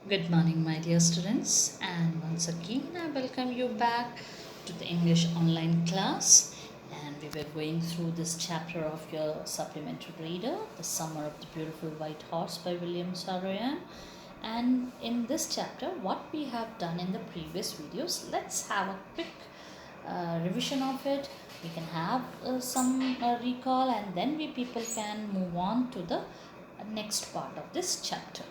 Good morning, my dear students, and once again, I welcome you back to the English online class. And we were going through this chapter of your supplementary reader, The Summer of the Beautiful White Horse by William Saroyan. And in this chapter, what we have done in the previous videos, let's have a quick revision of it. We can have some recall, and then we people can move on to the next part of this chapter.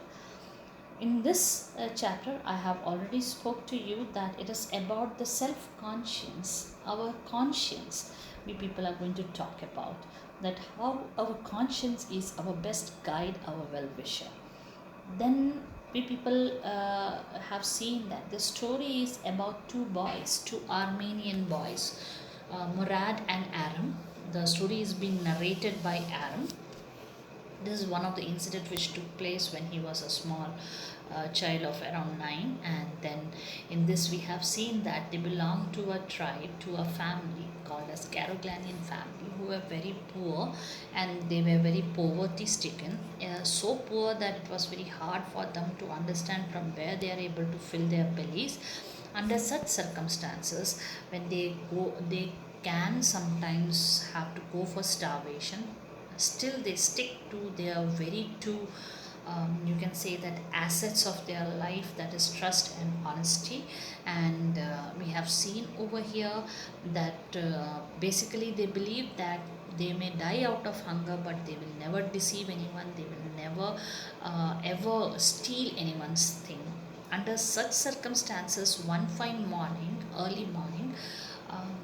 In this chapter I have already spoke to you that it is about the self conscience, our conscience. We people are going to talk about that, how our conscience is our best guide, our well wisher. Then we people have seen that the story is about two boys, two Armenian boys, Murad and Aram. The story is being narrated by Aram. This is one of the incidents which took place when he was a small child of around 9. And then in this we have seen that they belong to a tribe, to a family called as Caroglanian family, who were very poor, and they were very poverty stricken, so poor that it was very hard for them to understand from where they are able to fill their bellies. Under such circumstances, when they can sometimes have to go for starvation, still they stick to their very two, you can say that, assets of their life, that is trust and honesty. And we have seen over here that basically they believe that they may die out of hunger, but they will never deceive anyone, they will never ever steal anyone's thing. Under such circumstances, one fine morning, early morning, um,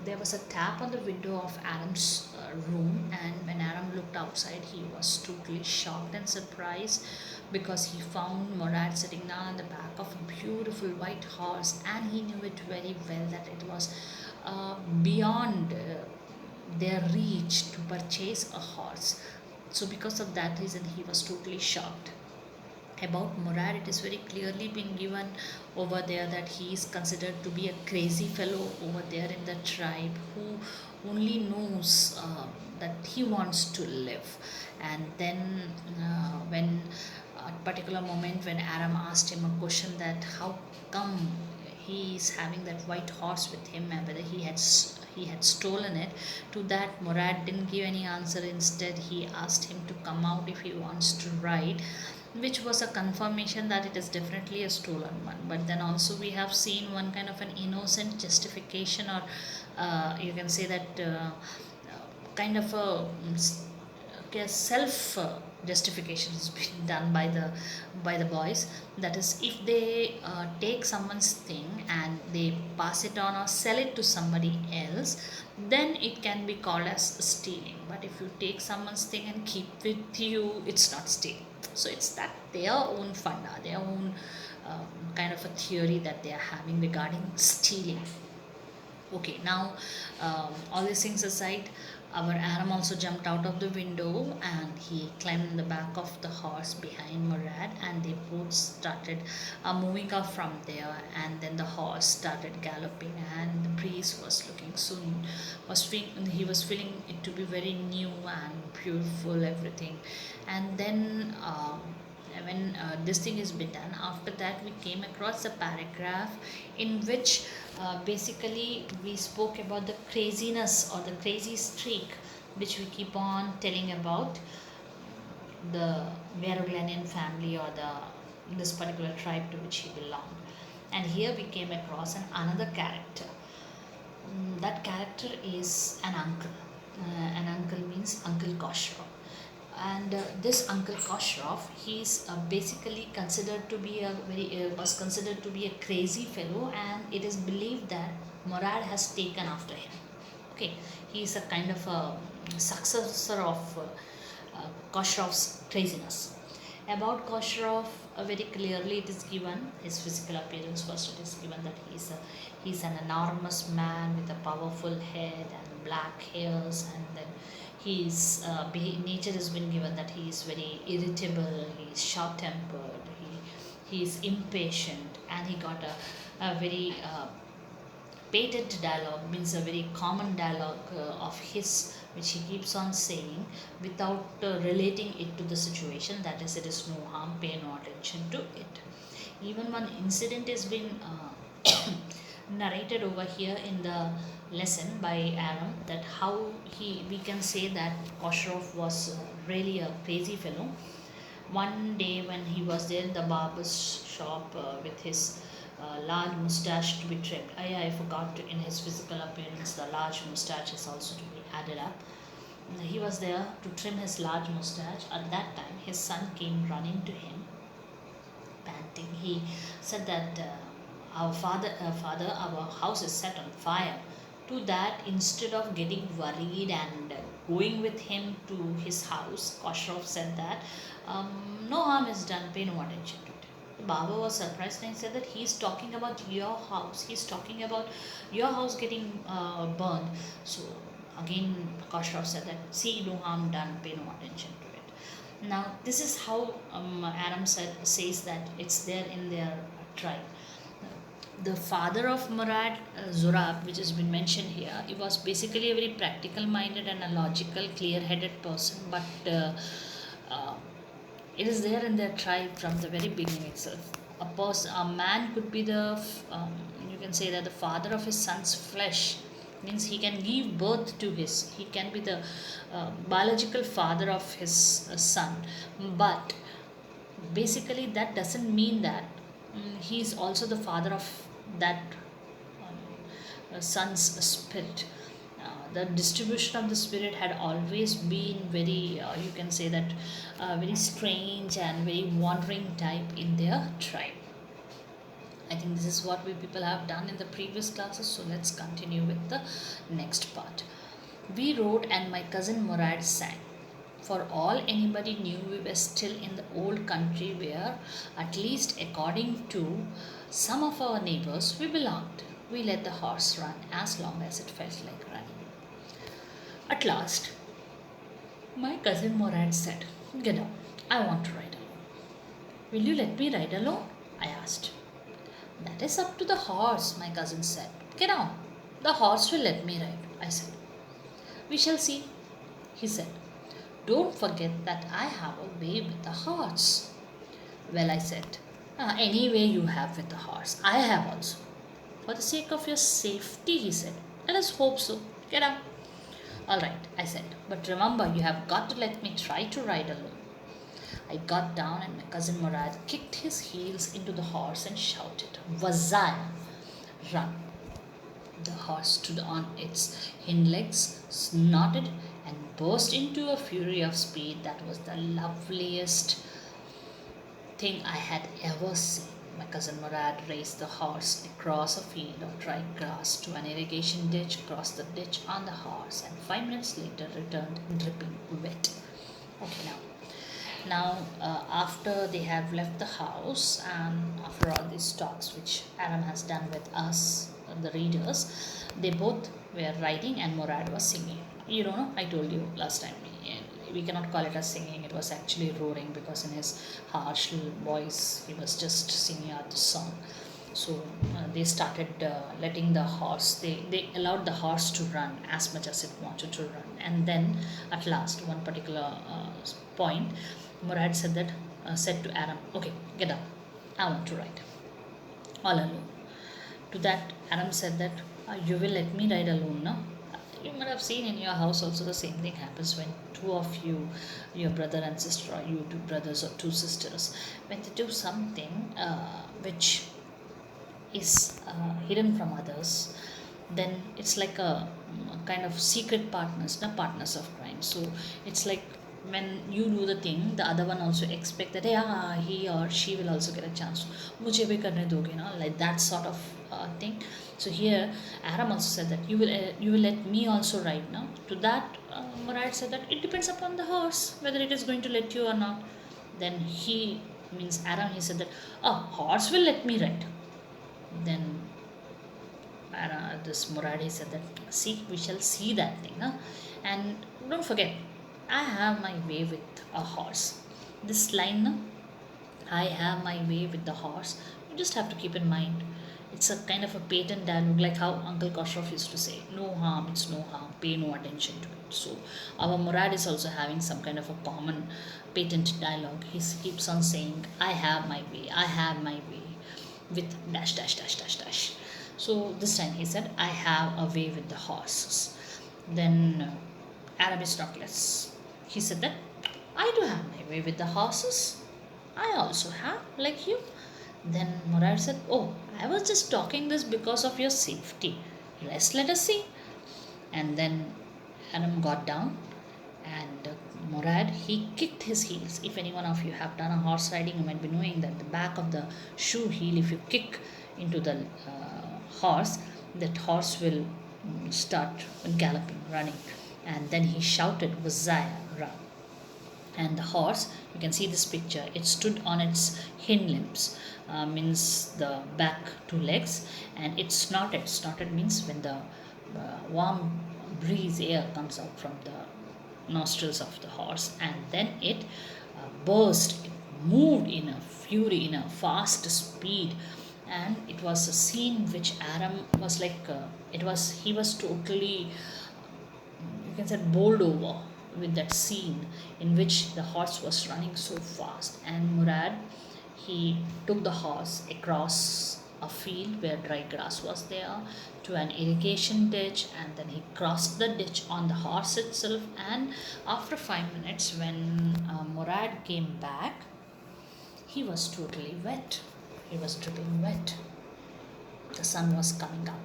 there was a tap on the window of Adam's room, and when Adam looked outside, he was totally shocked and surprised because he found Murad sitting down on the back of a beautiful white horse, and he knew it very well that it was beyond their reach to purchase a horse. So, because of that reason, he was totally shocked. About Murad, it is very clearly been given over there that he is considered to be a crazy fellow over there in the tribe, who only knows that he wants to live. And then when at particular moment when Aram asked him a question that how come he is having that white horse with him and whether he had stolen it, to that Murad didn't give any answer. Instead, he asked him to come out if he wants to ride, which was a confirmation that it is definitely a stolen one. But then also we have seen one kind of an innocent justification, or you can say that kind of a self justification has been done by the boys. That is, if they take someone's thing and they pass it on or sell it to somebody else, then it can be called as stealing. But if you take someone's thing and keep with you, it's not stealing. So it's that their own funda, their own kind of a theory that they are having regarding stealing. Okay, now all these things aside, our Aram also jumped out of the window and he climbed in the back of the horse behind Murad, and they both started moving up from there. And then the horse started galloping, and the breeze was looking so he was feeling it to be very new and beautiful, everything. And then when this thing is been done, after that we came across a paragraph in which basically we spoke about the craziness or the crazy streak which we keep on telling about the Veroglanian family, or the this particular tribe to which he belonged. And here we came across another character. That character is an uncle. An uncle means Uncle Khosrow. And this Uncle Khosrow, he's basically considered to be a very was considered to be a crazy fellow, and it is believed that Murad has taken after him. Okay, he is a kind of a successor of Khosrow's craziness. About Khosrow, very clearly it is given his physical appearance. First, it is given that he's an enormous man with a powerful head and black hairs, and then his nature has been given that he is very irritable, he is short tempered, he is impatient, and he got a very patent dialogue, means a very common dialogue of his, which he keeps on saying without relating it to the situation. That is, it is no harm, pay no attention to it. even one incident is been narrated over here in the lesson by Aram, that how we can say that Khosrow was really a crazy fellow. One day when he was there in the barber's shop with his large mustache to be trimmed. I forgot to, in his physical appearance, the large mustache is also to be added up. He was there to trim his large mustache. At that time, his son came running to him, panting. He said that father, our house is set on fire. To that, instead of getting worried and going with him to his house, Khosrow said that no harm is done, pay no attention to it. The Baba was surprised and said that he's talking about your house, he's talking about your house getting burned. So again, Khosrow said that, see, no harm done, pay no attention to it. Now, this is how Aram says that it's there in their tribe. The father of Murad, Zurab, which has been mentioned here, he was basically a very practical minded and a logical, clear headed person, but uh, it is there in their tribe from the very beginning itself. A man could be you can say that the father of his son's flesh, means he can give birth to he can be the biological father of his son, but basically that doesn't mean that he is also the father of that son's spirit. The distribution of the spirit had always been very, you can say that, very strange and very wandering type in their tribe. I think this is what we people have done in the previous classes, so let's continue with the next part. We rode and my cousin Murad sang. For all anybody knew, we were still in the old country where, at least according to some of our neighbors, we belonged. We let the horse run as long as it felt like running. At last, my cousin Murad said, "Get up, I want to ride alone." "Will you let me ride alone?" I asked. "That is up to the horse," my cousin said. "Get on, the horse will let me ride," I said. "We shall see," he said. "Don't forget that I have a way with the horse." "Well," I said, "any way you have with the horse, I have also." "For the sake of your safety," he said. "Let us hope so. Get up." "All right," I said, "but remember, you have got to let me try to ride alone." I got down and my cousin Murad kicked his heels into the horse and shouted, "Wazaya, run." The horse stood on its hind legs, snorted, and burst into a fury of speed that was the loveliest thing I had ever seen. My cousin Murad raced the horse across a field of dry grass to an irrigation ditch, crossed the ditch on the horse, and 5 minutes later returned dripping wet. Okay, now after they have left the house and after all these talks which Aram has done with us, the readers, they both were riding and Murad was singing. You know, I told you last time, we cannot call it as singing, it was actually roaring, because in his harsh voice he was just singing out the song. So they started letting the horse, they allowed the horse to run as much as it wanted to run, and then at last one particular point, Murad said to Aram, "Okay, get up, I want to ride all alone." To that, Aram said that, "You will let me ride alone now?" You might have seen in your house also the same thing happens when two of you, your brother and sister, or you two brothers or two sisters, when they do something which is hidden from others, then it's like a kind of secret partners, not partners of crime. So it's like when you do the thing, the other one also expect that, yeah, he or she will also get a chance. मुझे भी करने दोगे ना, like that sort of thing. So here Aram also said that you will let me also ride now. To that Murad said that it depends upon the horse whether it is going to let you or not. Then he, means Aram, he said that a horse will let me ride. Then this Murad, he said that, see, we shall see that thing, huh? And don't forget, I have my way with a horse. This line, no? I have my way with the horse, you just have to keep in mind. It's a kind of a patent dialogue, like how Uncle Khosrow used to say, "No harm, it's no harm, pay no attention to it." So our Murad is also having some kind of a common patent dialogue. He keeps on saying, "I have my way, I have my way." with dash dash dash dash dash. So this time he said, I have a way with the horses. Then Aram is not less. He said that I do have my way with the horses. I also have, like you. Then Murad said, oh, I was just talking this because of your safety. Rest, let us see. And then Aram got down and Murad, he kicked his heels. If any one of you have done a horse riding, you might be knowing that the back of the shoe heel, if you kick into the horse, that horse will start galloping, running. And then he shouted, Vazaya, run. And the horse, you can see this picture, it stood on its hind limbs, means the back two legs, and it snorted. Snorted means when the warm breeze air comes out from the nostrils of the horse, and then it burst, it moved in a fury, in a fast speed. And it was a scene which Aram was like, he was totally, you can say, bowled over with that scene in which the horse was running so fast. And Murad, he took the horse across a field where dry grass was there to an irrigation ditch, and then he crossed the ditch on the horse itself. And after 5 minutes, when Murad came back, he was totally wet. He was dripping wet. The sun was coming up.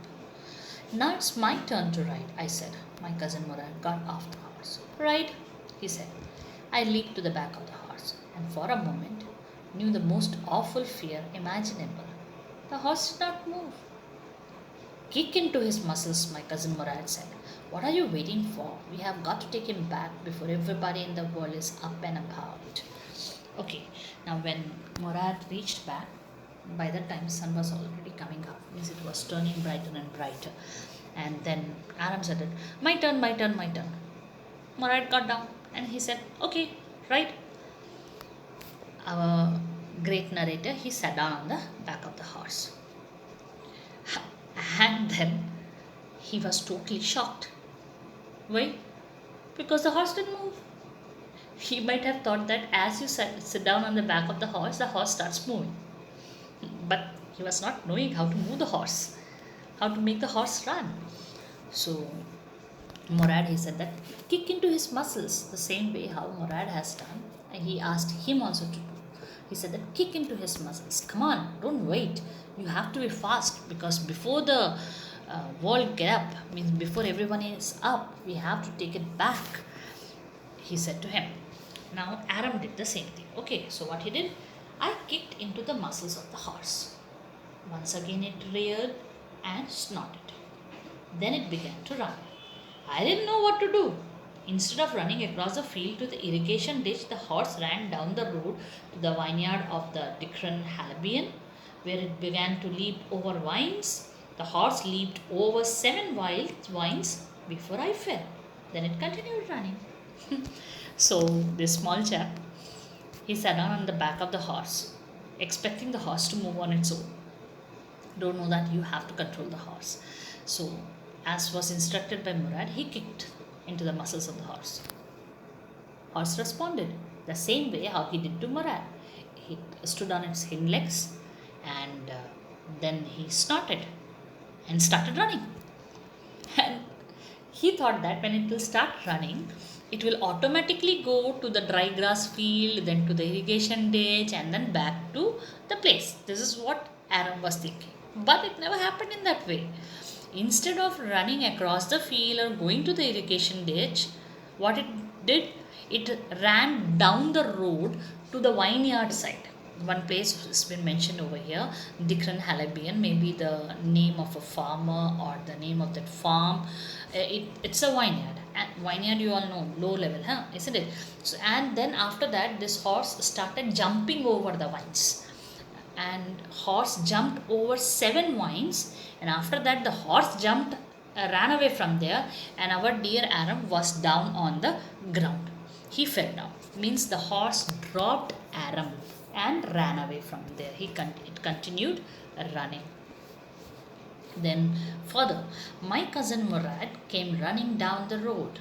Now it's my turn to ride, I said. My cousin Murad got off the horse. Ride, he said. I leaped to the back of the horse, and for a moment knew the most awful fear imaginable. The horse did not move. Kick into his muscles, my cousin Murad said. What are you waiting for? We have got to take him back before everybody in the world is up and about. Okay, now when Murad reached back, by that time sun was already coming up, means it was turning brighter and brighter. And then Aram said it, my turn, my turn, my turn. Murad got down and he said, okay, right. Our great narrator, he sat down on the back of the horse. And then he was totally shocked. Why? Because the horse didn't move. He might have thought that as you sit down on the back of the horse starts moving. But he was not knowing how to move the horse, how to make the horse run. So Murad, he said that kick into his muscles, the same way how Murad has done. And he asked him also to do. He said that kick into his muscles. Come on, don't wait. You have to be fast, because before the world get up, means before everyone is up, we have to take it back, he said to him. Now Aram did the same thing. Okay, so what he did, I kicked into the muscles of the horse. Once again it reared and snorted. Then it began to run. I didn't know what to do. Instead of running across the field to the irrigation ditch, the horse ran down the road to the vineyard of the Dikran Halabian, where it began to leap over vines. The horse leaped over 7 wild vines before I fell. Then it continued running. So this small chap, he sat down on the back of the horse, expecting the horse to move on its own. Don't know that you have to control the horse. So, as was instructed by Murad, he kicked into the muscles of the horse. Horse responded the same way how he did to Murad. He stood on its hind legs, and then he snorted and started running. And he thought that when it will start running, it will automatically go to the dry grass field, then to the irrigation ditch, and then back to the place. This is what Aram was thinking. But it never happened in that way. Instead of running across the field or going to the irrigation ditch, what it did, it ran down the road to the vineyard side. One place has been mentioned over here, Dikran Halabian, maybe the name of a farmer or the name of that farm. It's a vineyard. And vineyard, you all know, low level, isn't it? So, and then after that, this horse started jumping over the vines. And horse jumped over 7 vines. And after that, the horse jumped, ran away from there. And our dear Aram was down on the ground. He fell down. Means the horse dropped Aram and ran away from there. It continued running. Then further, my cousin Murad came running down the road.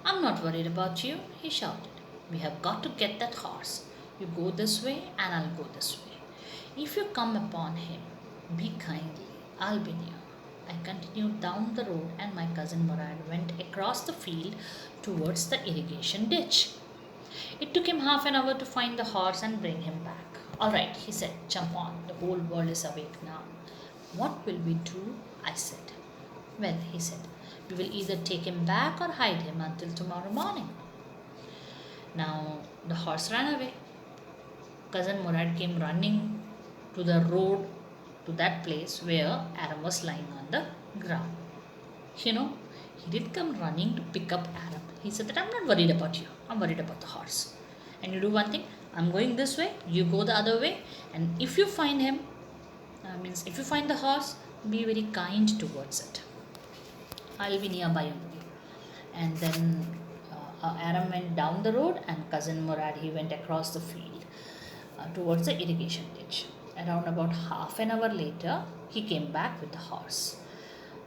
I'm not worried about you, he shouted. We have got to get that horse. You go this way and I'll go this way. If you come upon him, Be kindly, I'll be near. I continued down the road, and my cousin Murad went across the field towards the irrigation ditch. It took him half an hour to find the horse and bring him back. All right, he said, jump on. The whole world is awake now. What will we do? I said. Well, he said, we will either take him back or hide him until tomorrow morning. Now, the horse ran away. Cousin Murad came running to the road to that place where Adam was lying on the ground. You know, he did come running to pick up Adam. He said that I'm not worried about you. I'm worried about the horse. And you do one thing. I'm going this way. You go the other way. And if you find him, means if you find the horse, be very kind towards it. I'll be nearby only. And then Adam went down the road, and cousin Murad, he went across the field towards the irrigation ditch. Around about half an hour later, he came back with the horse.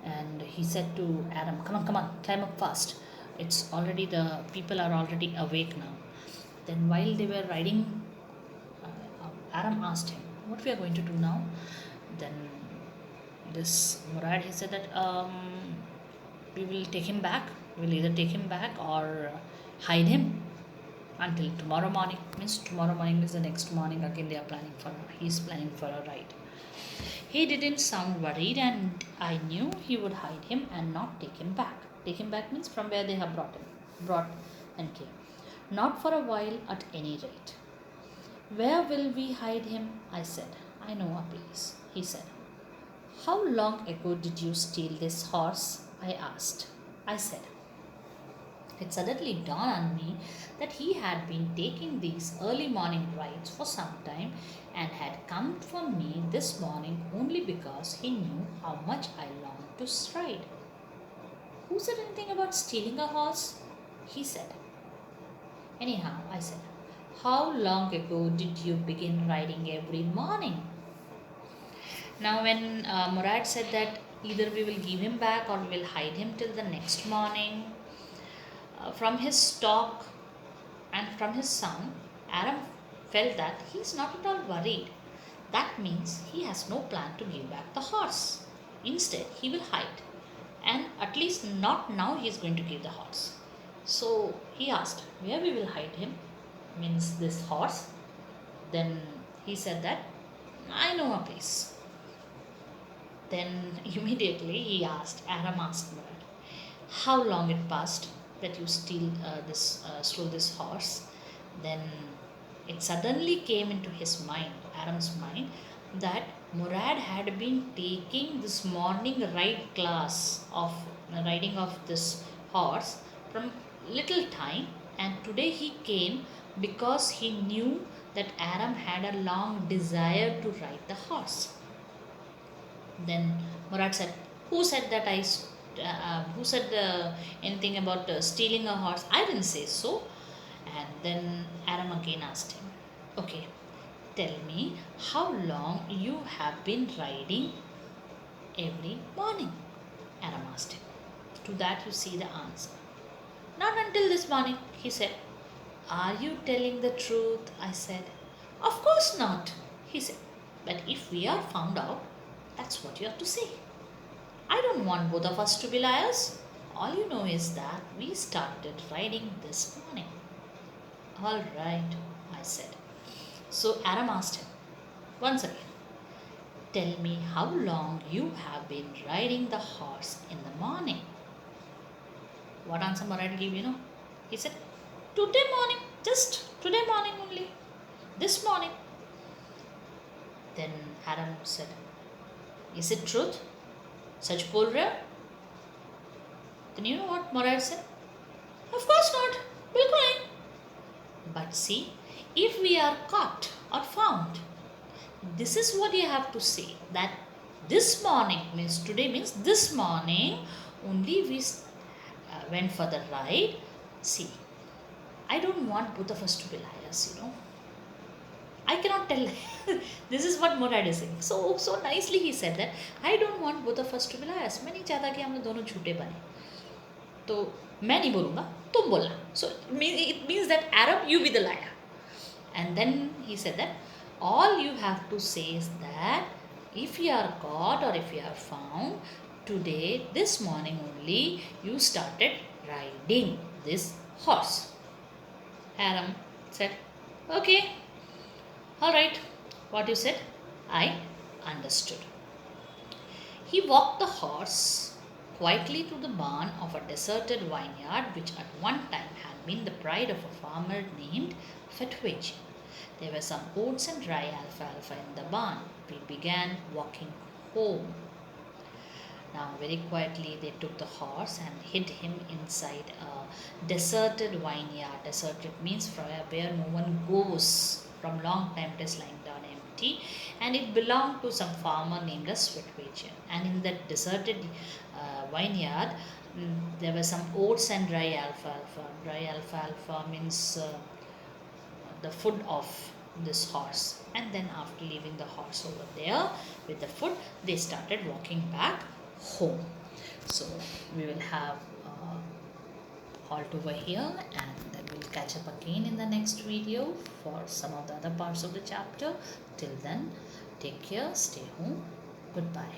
And he said to Adam, come on, climb up fast. It's already, the people are already awake now. Then while they were riding, Adam asked him, what we are going to do now? Then this Murad, he said that we will take him back. We will either take him back or hide him until tomorrow morning. Means tomorrow morning is the next morning again he's planning for a ride. He didn't sound worried, and I knew he would hide him and not take him back. Take him back means from where they have brought and came. Not for a while at any rate. Where will we hide him? I said. I know a place. He said. How long ago did you steal this horse? I asked. I said. It suddenly dawned on me that he had been taking these early morning rides for some time and had come for me this morning only because he knew how much I longed to ride. Who said anything about stealing a horse? He said. Anyhow, I said, how long ago did you begin riding every morning? Now when Murad said that either we will give him back or we will hide him till the next morning, from his talk and from his sound, Adam felt that he is not at all worried. That means he has no plan to give back the horse. Instead, he will hide. And at least not now he is going to give the horse. So he asked, where we will hide him? Means this horse. Then he said that, I know a place. Then immediately Adam asked Murad, how long it passed that you stole this horse? Then it suddenly came into his mind, Adam's mind, that Murad had been taking this morning ride class of riding of this horse from little time, and today he came because he knew that Adam had a long desire to ride the horse. Then Murad said, who said that who said anything about stealing a horse? I didn't say so. And then Adam again asked him, okay, tell me how long you have been riding every morning? Adam asked him. To that you see the answer. Not until this morning, he said. Are you telling the truth? I said. Of course not, he said. But if we are found out, that's what you have to say. I don't want both of us to be liars. All you know is that we started riding this morning. All right, I said. So Adam asked him once again, tell me how long you have been riding the horse in the morning. What answer Murad gave, He said, today morning, just today morning only, this morning. Then Adam said, is it truth? Such bol rahe ho? Then you know what Murad said? Of course not. Bilkul nahi. But see, if we are caught or found, this is what you have to say, that this morning means today means this morning only we went for the ride. See, I don't want both of us to be liars, I cannot tell. This is what Murad is saying. So nicely he said that I don't want both of us to be liars. मैं नहीं चाहता कि हम लोग दोनों झूठे बने. तो मैं नहीं बोलूँगा, तुम बोलना. So it means that Adam, you be the liar. And then he said that all you have to say is that If you are caught or if you are found, today, this morning only, you started riding this horse. Adam said, okay, alright, what you said, I understood. He walked the horse quietly to the barn of a deserted vineyard which at one time had been the pride of a farmer named 5live11eng. There were some oats and dry alfalfa in the barn. We began walking home. Now, very quietly, they took the horse and hid him inside a deserted vineyard. Deserted means where no one goes. From long time, it is lying down empty, and it belonged to some farmer named as 5live11eng. And in that deserted vineyard, there were some oats and dry alfalfa. Dry alfalfa means the food of this horse. And then, after leaving the horse over there with the food, they started walking back home. So we will have halt over here, and then we'll catch up again in the next video for some of the other parts of the chapter. Till then, take care, stay home, goodbye.